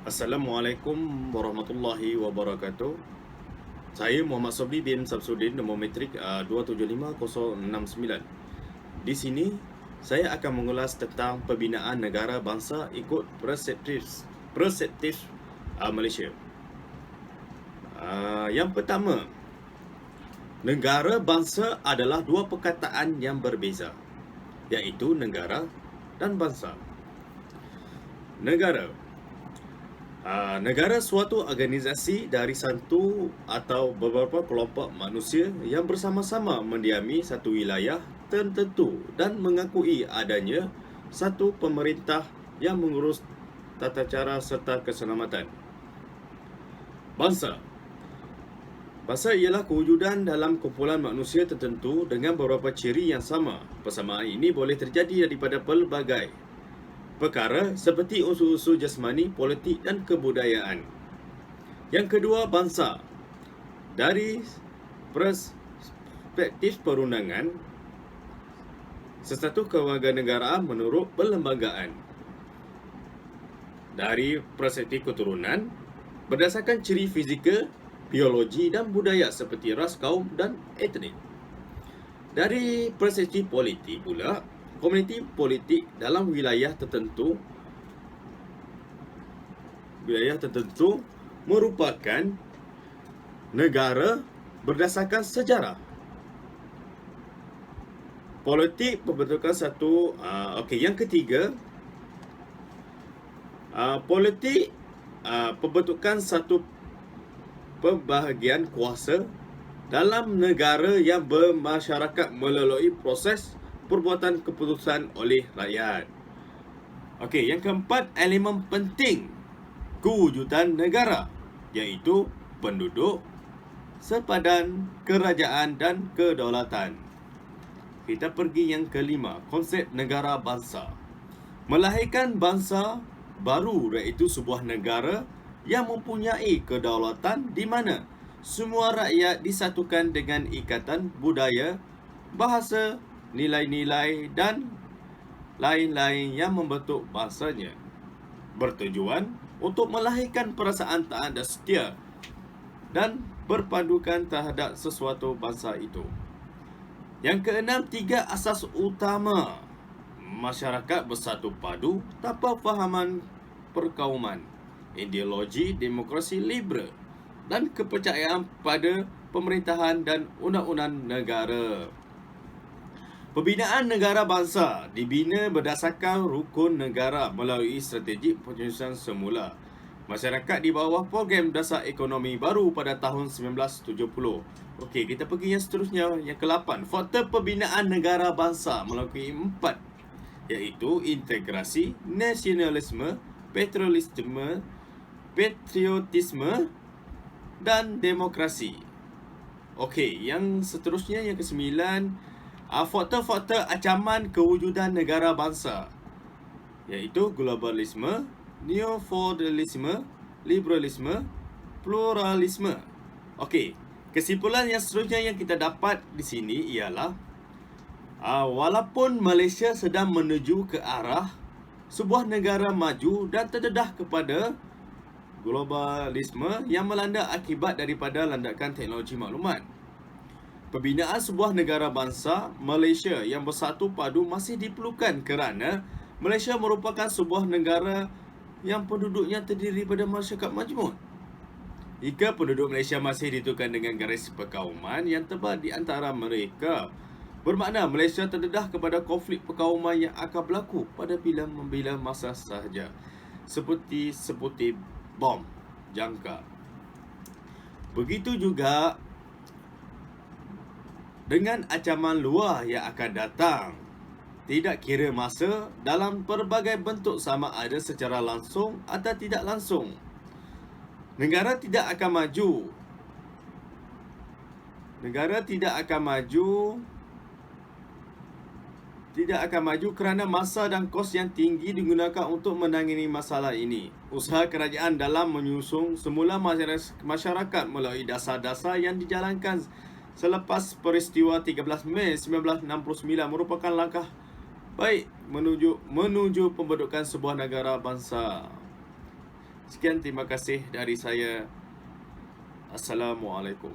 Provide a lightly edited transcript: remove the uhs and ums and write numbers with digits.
Assalamualaikum warahmatullahi wabarakatuh. Saya Muhammad Sobri bin Samsudin, nombor matrik 275069. Di sini saya akan mengulas tentang pembinaan negara bangsa ikut Perspektif Malaysia. Yang pertama, negara bangsa adalah dua perkataan yang berbeza, iaitu negara dan bangsa. Negara suatu organisasi dari satu atau beberapa kelompok manusia yang bersama-sama mendiami satu wilayah tertentu dan mengakui adanya satu pemerintah yang mengurus tata cara serta keselamatan. Bangsa ialah kewujudan dalam kumpulan manusia tertentu dengan beberapa ciri yang sama. Persamaan ini boleh terjadi daripada pelbagai perkara seperti unsur-unsur jasmani, politik dan kebudayaan. Yang kedua, bangsa. Dari perspektif perundangan, sesuatu kewarganegaraan menurut perlembagaan. Dari perspektif keturunan, berdasarkan ciri fizikal, biologi dan budaya seperti ras, kaum dan etnik. Dari perspektif politik pula, komuniti politik dalam wilayah tertentu merupakan negara berdasarkan sejarah. Politik pembentukan satu. Yang ketiga, politik pembentukan satu pembahagian kuasa dalam negara yang bermasyarakat melalui proses perbuatan keputusan oleh rakyat. Yang keempat, elemen penting kewujudan negara, iaitu penduduk, sepadan, kerajaan dan kedaulatan. Kita pergi yang kelima, konsep negara bangsa. Melahirkan bangsa baru, iaitu sebuah negara yang mempunyai kedaulatan di mana semua rakyat disatukan dengan ikatan budaya, bahasa, nilai-nilai dan lain-lain yang membentuk bangsanya, bertujuan untuk melahirkan perasaan taat dan setia dan berpandukan terhadap sesuatu bangsa itu. Yang keenam, tiga asas utama masyarakat bersatu padu tanpa fahaman perkauman, ideologi demokrasi liberal dan kepercayaan pada pemerintahan dan undang-undang negara. Pembinaan negara bangsa dibina berdasarkan rukun negara melalui strategi penyusunan semula masyarakat di bawah program dasar ekonomi baru pada tahun 1970. Kita pergi yang seterusnya, yang ke-8. Faktor pembinaan negara bangsa melalui 4, iaitu integrasi, nasionalisme, patriotisme dan demokrasi. Yang seterusnya, yang ke-9, faktor-faktor ancaman kewujudan negara bangsa, iaitu globalisme, neofeudalisme, liberalisme, pluralisme. Kesimpulan yang seterusnya yang kita dapat di sini ialah walaupun Malaysia sedang menuju ke arah sebuah negara maju dan terdedah kepada globalisme yang melanda akibat daripada landakan teknologi maklumat, pembinaan sebuah negara bangsa Malaysia yang bersatu padu masih diperlukan kerana Malaysia merupakan sebuah negara yang penduduknya terdiri pada masyarakat majmuk. Jika penduduk Malaysia masih ditentukan dengan garis perkauman yang tebal di antara mereka, bermakna Malaysia terdedah kepada konflik perkauman yang akan berlaku pada bila masa sahaja, seperti bom jangka. Begitu juga dengan ancaman luar yang akan datang, tidak kira masa, dalam pelbagai bentuk sama ada secara langsung atau tidak langsung. Negara tidak akan maju kerana masa dan kos yang tinggi digunakan untuk menangani masalah ini. Usaha kerajaan dalam menyusung semula masyarakat melalui dasar-dasar yang dijalankan selepas peristiwa 13 Mei 1969 merupakan langkah baik menuju pembentukan sebuah negara bangsa. Sekian, terima kasih dari saya. Assalamualaikum.